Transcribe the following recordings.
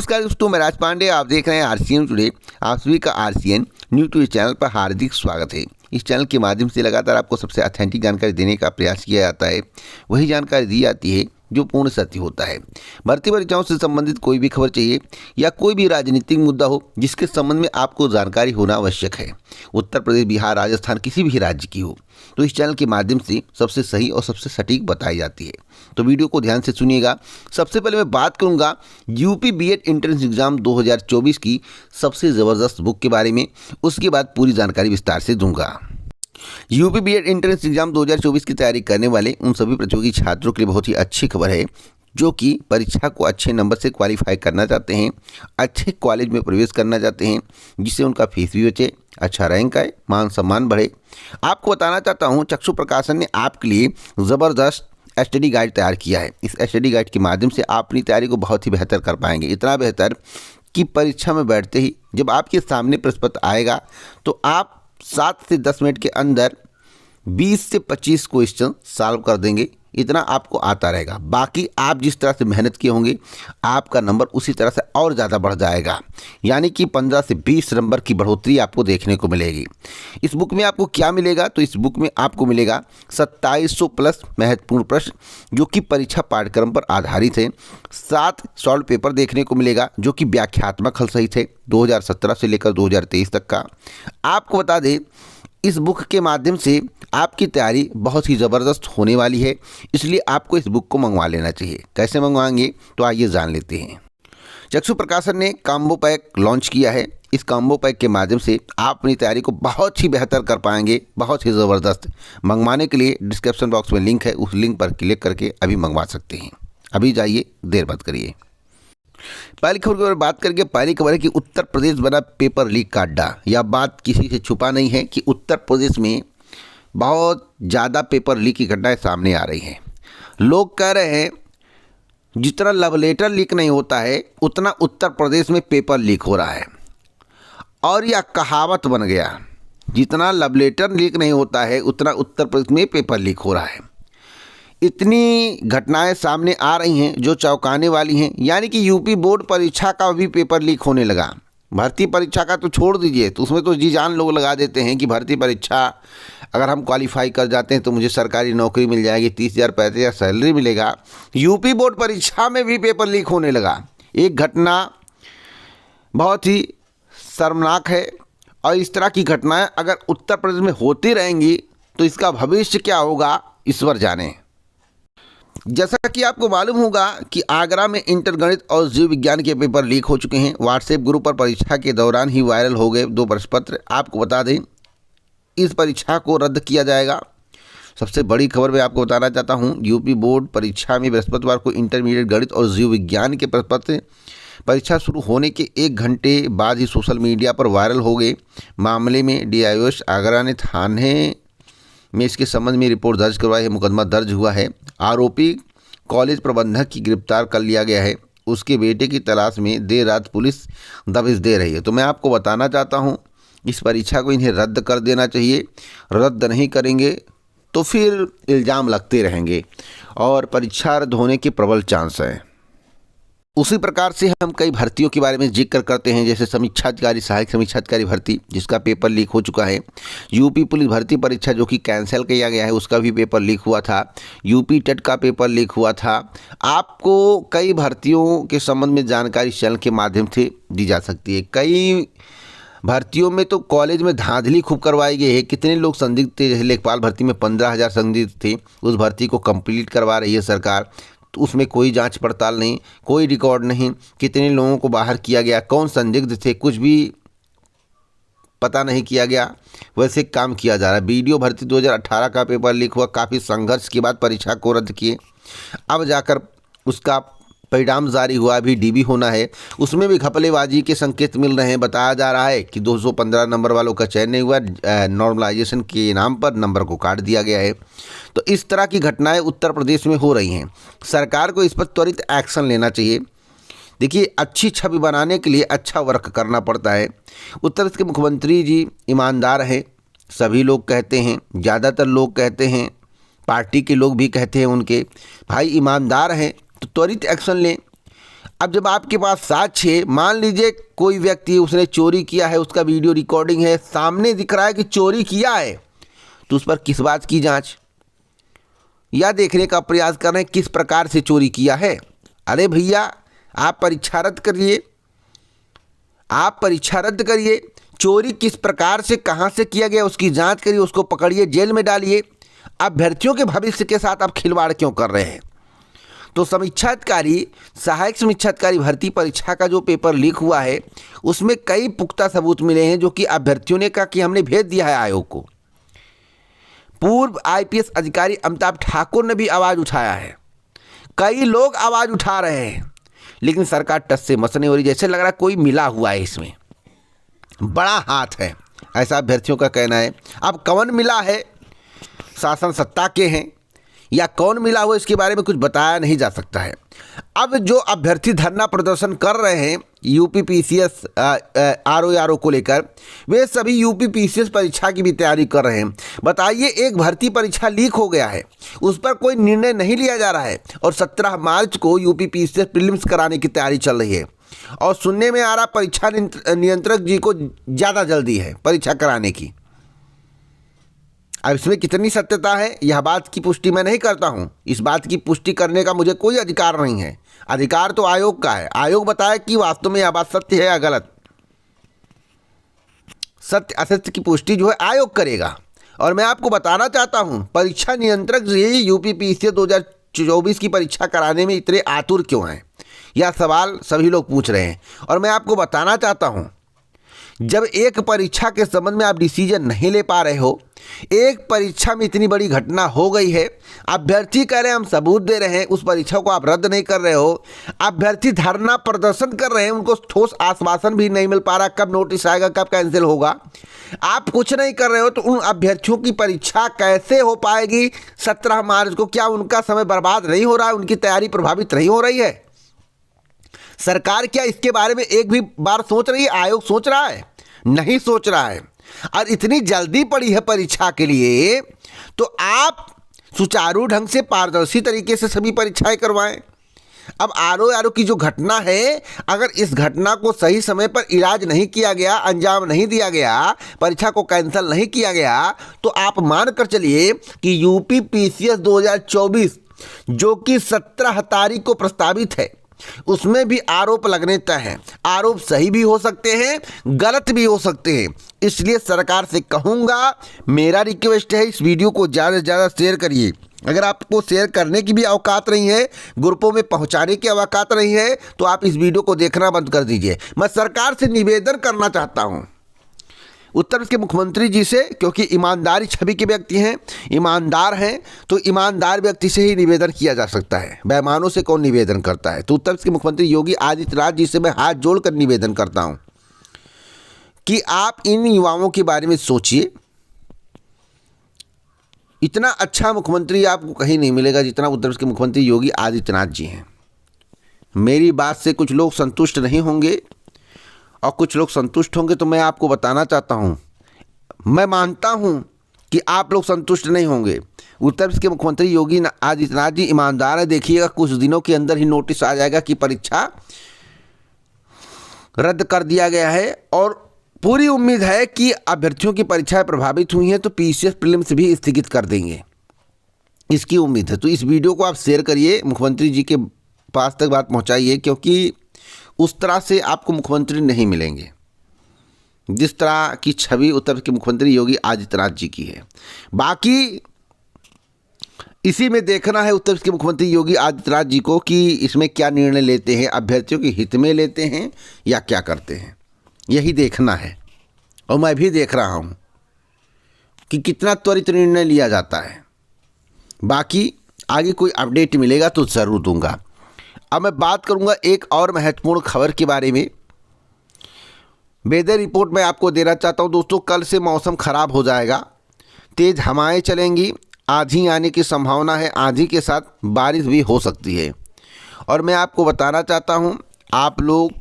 नमस्कार दोस्तों, मैं राज पांडे। आप देख रहे हैं आरसीएन टुडे। आप सभी का आरसीएन न्यूज़ टुडे चैनल पर हार्दिक स्वागत है। इस चैनल के माध्यम से लगातार आपको सबसे ऑथेंटिक जानकारी देने का प्रयास किया जाता है। वही जानकारी दी जाती है जो पूर्ण सत्य होता है। भर्ती परीक्षाओं से संबंधित कोई भी खबर चाहिए या कोई भी राजनीतिक मुद्दा हो जिसके संबंध में आपको जानकारी होना आवश्यक है, उत्तर प्रदेश, बिहार, राजस्थान, किसी भी राज्य की हो, तो इस चैनल के माध्यम से सबसे सही और सबसे सटीक बताई जाती है। तो वीडियो को ध्यान से सुनिएगा। सबसे पहले मैं बात करूंगा यूपी बीएड एंट्रेंस एग्जाम 2024 की सबसे ज़बरदस्त बुक के बारे में। उसके बाद पूरी जानकारी विस्तार से दूंगा। यूपी बीएड एंट्रेंस एग्जाम 2024 की तैयारी करने वाले उन सभी प्रतियोगी छात्रों के लिए बहुत ही अच्छी खबर है जो कि परीक्षा को अच्छे नंबर से क्वालिफाई करना चाहते हैं, अच्छे कॉलेज में प्रवेश करना चाहते हैं, जिससे उनका फीस भी बचे, अच्छा रैंक आए, मान सम्मान बढ़े। आपको बताना चाहता हूं, चक्षु प्रकाशन ने आपके लिए ज़बरदस्त स्टडी गाइड तैयार किया है। इस स्टडी गाइड के माध्यम से आप अपनी तैयारी को बहुत ही बेहतर कर पाएंगे। इतना बेहतर कि परीक्षा में बैठते ही जब आपके सामने प्रश्न पत्र आएगा तो आप 7 से 10 मिनट के अंदर 20 से 25 क्वेश्चन सॉल्व कर देंगे। इतना आपको आता रहेगा। बाकी आप जिस तरह से मेहनत किए होंगे आपका नंबर उसी तरह से और ज़्यादा बढ़ जाएगा, यानी कि 15 से 20 नंबर की बढ़ोतरी आपको देखने को मिलेगी। इस बुक में आपको क्या मिलेगा? तो इस बुक में आपको मिलेगा 2700 प्लस महत्वपूर्ण प्रश्न जो कि परीक्षा पाठ्यक्रम पर आधारित है। 7 सॉल्व पेपर देखने को मिलेगा जो कि व्याख्यात्मक हल सहित है 2017 से लेकर 2023 तक का। आपको बता दें, इस बुक के माध्यम से आपकी तैयारी बहुत ही ज़बरदस्त होने वाली है, इसलिए आपको इस बुक को मंगवा लेना चाहिए। कैसे मंगवाएंगे तो आइए जान लेते हैं। चक्षु प्रकाशन ने कॉम्बो पैक लॉन्च किया है। इस कॉम्बो पैक के माध्यम से आप अपनी तैयारी को बहुत ही बेहतर कर पाएंगे, बहुत ही ज़बरदस्त। मंगवाने के लिए डिस्क्रिप्शन बॉक्स में लिंक है, उस लिंक पर क्लिक करके अभी मंगवा सकते हैं। अभी जाइए, देर मत करिए। पहली खबर की बात करके पहली खबर है कि उत्तर प्रदेश बना पेपर लीक का अड्डा। यह बात किसी से छुपा नहीं है कि उत्तर प्रदेश में बहुत ज़्यादा पेपर लीक की घटनाएं सामने आ रही हैं। लोग कह रहे हैं जितना लव लेटर लीक नहीं होता है उतना उत्तर प्रदेश में पेपर लीक हो रहा है, और यह कहावत बन गया, जितना लव लेटर लीक नहीं होता है उतना उत्तर प्रदेश में पेपर लीक हो रहा है। इतनी घटनाएं सामने आ रही हैं जो चौंकाने वाली हैं, यानी कि यूपी बोर्ड परीक्षा का भी पेपर लीक होने लगा। भर्ती परीक्षा का तो छोड़ दीजिए, तो उसमें तो जी जान लोग लगा देते हैं कि भर्ती परीक्षा अगर हम क्वालिफाई कर जाते हैं तो मुझे सरकारी नौकरी मिल जाएगी, 30,000 35,000 सैलरी मिलेगा। यूपी बोर्ड परीक्षा में भी पेपर लीक होने लगा। एक घटना बहुत ही शर्मनाक है, और इस तरह की घटनाएँ अगर उत्तर प्रदेश में होती रहेंगी तो इसका भविष्य क्या होगा ईश्वर जाने। जैसा कि आपको मालूम होगा कि आगरा में इंटर गणित और जीव विज्ञान के पेपर लीक हो चुके हैं। व्हाट्सएप ग्रुप पर परीक्षा के दौरान ही वायरल हो गए 2 प्रश्न पत्र। आपको बता दें, इस परीक्षा को रद्द किया जाएगा। सबसे बड़ी खबर मैं आपको बताना चाहता हूं, यूपी बोर्ड परीक्षा में बृहस्पतिवार को इंटरमीडिएट गणित और जीव विज्ञान के प्रश्न पत्र परीक्षा शुरू होने के 1 घंटे बाद ही सोशल मीडिया पर वायरल हो गए। मामले में DIOS आगरा ने थाने में इसके संबंध में रिपोर्ट दर्ज करवाई है। मुकदमा दर्ज हुआ है। आरोपी कॉलेज प्रबंधक की गिरफ्तार कर लिया गया है। उसके बेटे की तलाश में देर रात पुलिस दबिश दे रही है। तो मैं आपको बताना चाहता हूं, इस परीक्षा को इन्हें रद्द कर देना चाहिए। रद्द नहीं करेंगे तो फिर इल्ज़ाम लगते रहेंगे और परीक्षा रद्द होने के प्रबल चांस हैं। उसी प्रकार से हम कई भर्तियों के बारे में जिक्र करते हैं, जैसे समीक्षा अधिकारी, सहायक समीक्षा अधिकारी भर्ती, जिसका पेपर लीक हो चुका है। यूपी पुलिस भर्ती परीक्षा जो कि कैंसिल किया गया है, उसका भी पेपर लीक हुआ था। यूपी टेट का पेपर लीक हुआ था। आपको कई भर्तियों के संबंध में जानकारी चैनल के माध्यम से दी जा सकती है। कई भर्तियों में तो कॉलेज में धांधली खूब करवाई गई है। कितने लोग संदिग्ध थे, जैसे लेखपाल भर्ती में 15,000 संदिग्ध थे, उस भर्ती को कंप्लीट करवा रही है सरकार। तो उसमें कोई जांच पड़ताल नहीं, कोई रिकॉर्ड नहीं, कितने लोगों को बाहर किया गया, कौन संदिग्ध थे, कुछ भी पता नहीं किया गया। वैसे काम किया जा रहा है। वीडियो भर्ती 2018 का पेपर लीक हुआ। काफ़ी संघर्ष के बाद परीक्षा को रद्द किए, अब जाकर उसका परिणाम जारी हुआ। अभी DB होना है, उसमें भी घपलेबाजी के संकेत मिल रहे हैं। बताया जा रहा है कि 215 नंबर वालों का चयन नहीं हुआ, नॉर्मलाइजेशन के नाम पर नंबर को काट दिया गया है। तो इस तरह की घटनाएं उत्तर प्रदेश में हो रही हैं। सरकार को इस पर त्वरित एक्शन लेना चाहिए। देखिए, अच्छी छवि बनाने के लिए अच्छा वर्क करना पड़ता है। उत्तर प्रदेश के मुख्यमंत्री जी ईमानदार हैं, सभी लोग कहते हैं, ज़्यादातर लोग कहते हैं, पार्टी के लोग भी कहते हैं उनके भाई ईमानदार हैं, तो त्वरित एक्शन लें। अब जब आपके पास साक्ष्य, मान लीजिए कोई व्यक्ति उसने चोरी किया है, उसका वीडियो रिकॉर्डिंग है, सामने दिख रहा है कि चोरी किया है, तो उस पर किस बात की जांच या देखने का प्रयास कर रहे हैं किस प्रकार से चोरी किया है? अरे भैया, आप परीक्षा रद्द करिए, आप परीक्षा रद्द करिए, चोरी किस प्रकार से कहाँ से किया गया उसकी जांच करिए, उसको पकड़िए, जेल में डालिए। अभ्यर्थियों के भविष्य के साथ आप खिलवाड़ क्यों कर रहे हैं? तो समीक्षा अधिकारी, सहायक समीक्षा अधिकारी भर्ती परीक्षा का जो पेपर लीक हुआ है उसमें कई पुख्ता सबूत मिले हैं जो कि अभ्यर्थियों ने कहा कि हमने भेज दिया है आयोग को। पूर्व आईपीएस अधिकारी अमिताभ ठाकुर ने भी आवाज़ उठाया है, कई लोग आवाज़ उठा रहे हैं, लेकिन सरकार टस से मस नहीं हो रही। जैसे लग रहा है कोई मिला हुआ है, इसमें बड़ा हाथ है, ऐसा अभ्यर्थियों का कहना है। अब कौन मिला है, शासन सत्ता के हैं या कौन मिला हुआ, इसके बारे में कुछ बताया नहीं जा सकता है। अब जो अभ्यर्थी धरना प्रदर्शन कर रहे हैं यूपी पीसीएस आरओ को लेकर, वे सभी यूपी पीसीएस परीक्षा की भी तैयारी कर रहे हैं। बताइए, एक भर्ती परीक्षा लीक हो गया है, उस पर कोई निर्णय नहीं लिया जा रहा है और 17 मार्च को यूपी पीसीएस प्रीलिम्स कराने की तैयारी चल रही है और सुनने में आ रहा परीक्षा नियंत्रक जी को ज़्यादा जल्दी है परीक्षा कराने की। अब इसमें कितनी सत्यता है, यह बात की पुष्टि मैं नहीं करता हूं। इस बात की पुष्टि करने का मुझे कोई अधिकार नहीं है, अधिकार तो आयोग का है। आयोग बताए कि वास्तव में यह बात सत्य है या गलत। सत्य असत्य की पुष्टि जो है आयोग करेगा। और मैं आपको बताना चाहता हूं, परीक्षा नियंत्रक जी यूपी पीसीएस 2024 की परीक्षा कराने में इतने आतुर क्यों हैं, यह सवाल सभी लोग पूछ रहे हैं। और मैं आपको बताना चाहता हूं, जब एक परीक्षा के संबंध में आप डिसीजन नहीं ले पा रहे हो, एक परीक्षा में इतनी बड़ी घटना हो गई है, अभ्यर्थी कह रहे हैं हम सबूत दे रहे हैं, उस परीक्षा को आप रद्द नहीं कर रहे हो, अभ्यर्थी धरना प्रदर्शन कर रहे हैं, उनको ठोस आश्वासन भी नहीं मिल पा रहा कब नोटिस आएगा, कब कैंसिल होगा, आप कुछ नहीं कर रहे हो, तो उन अभ्यर्थियों की परीक्षा कैसे हो पाएगी 17 मार्च को? क्या उनका समय बर्बाद नहीं हो रहा है, उनकी तैयारी प्रभावित नहीं हो रही है? सरकार क्या इसके बारे में एक भी बार सोच रही है? आयोग सोच रहा है? नहीं सोच रहा है। और इतनी जल्दी पड़ी है परीक्षा के लिए, तो आप सुचारू ढंग से पारदर्शी तरीके से सभी परीक्षाएं करवाएं। अब आरओ की जो घटना है, अगर इस घटना को सही समय पर इलाज नहीं किया गया, अंजाम नहीं दिया गया, परीक्षा को कैंसिल नहीं किया गया, तो आप मान कर चलिए कि यूपी पीसीएस 2024 जो कि 17 तारीख को प्रस्तावित है, उसमें भी आरोप लगने तय हैं। आरोप सही भी हो सकते हैं, गलत भी हो सकते हैं। इसलिए सरकार से कहूँगा, मेरा रिक्वेस्ट है, इस वीडियो को ज़्यादा से ज़्यादा शेयर करिए। अगर आपको शेयर करने की भी औकात नहीं है, ग्रुपों में पहुंचाने की औकात नहीं है, तो आप इस वीडियो को देखना बंद कर दीजिए। मैं सरकार से निवेदन करना चाहता हूं, उत्तर प्रदेश के मुख्यमंत्री जी से, क्योंकि ईमानदारी छवि के व्यक्ति हैं, ईमानदार हैं, तो ईमानदार व्यक्ति से ही निवेदन किया जा सकता है, बेईमानों से कौन निवेदन करता है। तो उत्तर प्रदेश के मुख्यमंत्री योगी आदित्यनाथ जी से मैं हाथ जोड़कर निवेदन करता हूं कि आप इन युवाओं के बारे में सोचिए। इतना अच्छा मुख्यमंत्री आपको कहीं नहीं मिलेगा जितना उत्तर प्रदेश के मुख्यमंत्री योगी आदित्यनाथ जी हैं। मेरी बात से कुछ लोग संतुष्ट नहीं होंगे और कुछ लोग संतुष्ट होंगे, तो मैं आपको बताना चाहता हूं, मैं मानता हूं कि आप लोग संतुष्ट नहीं होंगे। उत्तर प्रदेश के मुख्यमंत्री योगी आदित्यनाथ जी ईमानदार है। देखिएगा, कुछ दिनों के अंदर ही नोटिस आ जाएगा कि परीक्षा रद्द कर दिया गया है और पूरी उम्मीद है कि अभ्यर्थियों की परीक्षाएं प्रभावित हुई हैं तो पीसीएस प्रीलिम्स भी स्थगित कर देंगे, इसकी उम्मीद है। तो इस वीडियो को आप शेयर करिए, मुख्यमंत्री जी के पास तक बात पहुंचाइए, क्योंकि उस तरह से आपको मुख्यमंत्री नहीं मिलेंगे जिस तरह की छवि उत्तर प्रदेश के मुख्यमंत्री योगी आदित्यनाथ जी की है। बाकी इसी में देखना है उत्तर प्रदेश के मुख्यमंत्री योगी आदित्यनाथ जी को कि इसमें क्या निर्णय लेते हैं, अभ्यर्थियों के हित में लेते हैं या क्या करते हैं, यही देखना है। और मैं भी देख रहा हूं कि कितना त्वरित निर्णय लिया जाता है। बाकी आगे कोई अपडेट मिलेगा तो ज़रूर दूंगा। अब मैं बात करूंगा एक और महत्वपूर्ण खबर के बारे में। वेदर रिपोर्ट मैं आपको देना चाहता हूं दोस्तों। कल से मौसम ख़राब हो जाएगा, तेज़ हवाएं चलेंगी, आंधी आने की संभावना है, आंधी के साथ बारिश भी हो सकती है। और मैं आपको बताना चाहता हूं, आप लोग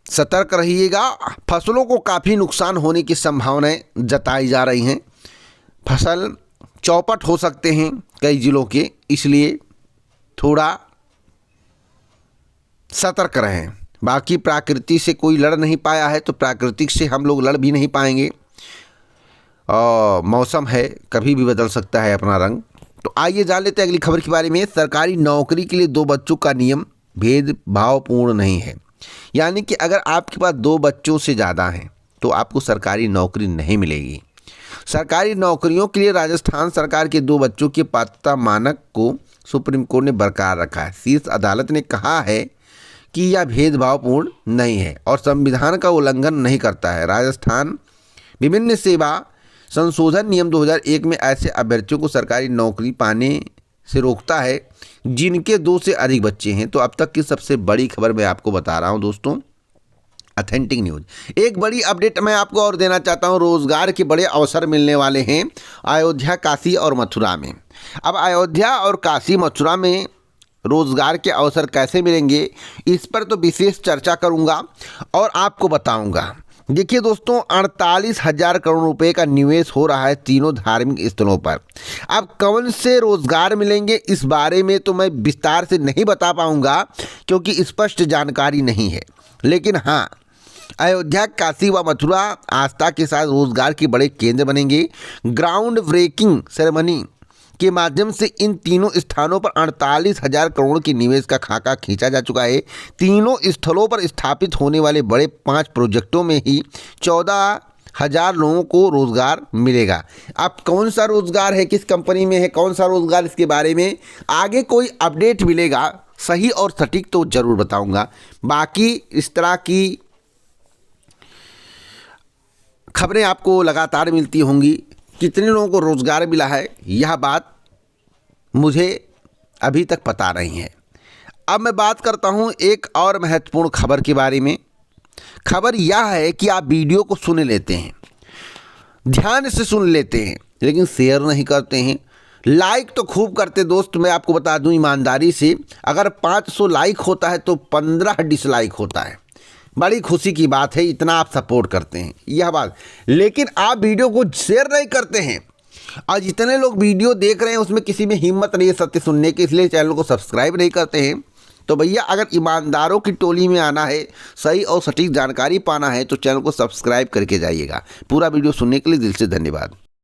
सतर्क रहिएगा। फसलों को काफ़ी नुकसान होने की संभावनाएं जताई जा रही हैं। फसल चौपट हो सकते हैं कई ज़िलों के, इसलिए थोड़ा सतर्क रहें। बाकी प्रकृति से कोई लड़ नहीं पाया है तो प्राकृतिक से हम लोग लड़ भी नहीं पाएंगे। और मौसम है, कभी भी बदल सकता है अपना रंग। तो आइए जान लेते हैं अगली खबर के बारे में। सरकारी नौकरी के लिए 2 बच्चों का नियम भेदभावपूर्ण नहीं है। यानी कि अगर आपके पास 2 बच्चों से ज़्यादा हैं तो आपको सरकारी नौकरी नहीं मिलेगी। सरकारी नौकरियों के लिए राजस्थान सरकार के 2 बच्चों के पात्रता मानक को सुप्रीम कोर्ट ने बरकरार रखा है। शीर्ष अदालत ने कहा है कि यह भेदभावपूर्ण नहीं है और संविधान का उल्लंघन नहीं करता है। राजस्थान विभिन्न सेवा संशोधन नियम 2001 में ऐसे अभ्यर्थियों को सरकारी नौकरी पाने से रोकता है जिनके 2 से अधिक बच्चे हैं। तो अब तक की सबसे बड़ी खबर मैं आपको बता रहा हूं दोस्तों, ऑथेंटिक न्यूज़। एक बड़ी अपडेट मैं आपको और देना चाहता हूं। रोजगार के बड़े अवसर मिलने वाले हैं अयोध्या, काशी और मथुरा में। अब अयोध्या और काशी मथुरा में रोजगार के अवसर कैसे मिलेंगे, इस पर तो विशेष चर्चा करूंगा और आपको बताऊंगा। देखिए दोस्तों, 48,000 करोड़ रुपए का निवेश हो रहा है तीनों धार्मिक स्थलों पर। अब कौन से रोजगार मिलेंगे इस बारे में तो मैं विस्तार से नहीं बता पाऊंगा क्योंकि स्पष्ट जानकारी नहीं है। लेकिन हाँ, अयोध्या, काशी व मथुरा आस्था के साथ रोजगार के बड़े केंद्र बनेंगे। ग्राउंड ब्रेकिंग सेरेमनी के माध्यम से इन तीनों स्थानों पर 48,000 करोड़ के निवेश का खाका खींचा जा चुका है। तीनों स्थलों पर स्थापित होने वाले बड़े 5 प्रोजेक्टों में ही 14,000 लोगों को रोजगार मिलेगा। अब कौन सा रोजगार है, किस कंपनी में है, कौन सा रोजगार, इसके बारे में आगे कोई अपडेट मिलेगा सही और सटीक तो जरूर बताऊंगा। बाकी इस तरह की खबरें आपको लगातार मिलती होंगी। कितने लोगों को रोजगार मिला है यह बात मुझे अभी तक पता नहीं है। अब मैं बात करता हूं एक और महत्वपूर्ण खबर के बारे में। खबर यह है कि आप वीडियो को सुन लेते हैं, ध्यान से सुन लेते हैं, लेकिन शेयर नहीं करते हैं। लाइक तो खूब करते दोस्त, मैं आपको बता दूं ईमानदारी से, अगर 500 लाइक होता है तो 15 डिसलाइक होता है। बड़ी खुशी की बात है, इतना आप सपोर्ट करते हैं यह बात। लेकिन आप वीडियो को शेयर नहीं करते हैं और जितने लोग वीडियो देख रहे हैं उसमें किसी में हिम्मत नहीं है सत्य सुनने की, इसलिए चैनल को सब्सक्राइब नहीं करते हैं। तो भैया, अगर ईमानदारों की टोली में आना है, सही और सटीक जानकारी पाना है तो चैनल को सब्सक्राइब करके जाइएगा। पूरा वीडियो सुनने के लिए दिल से धन्यवाद।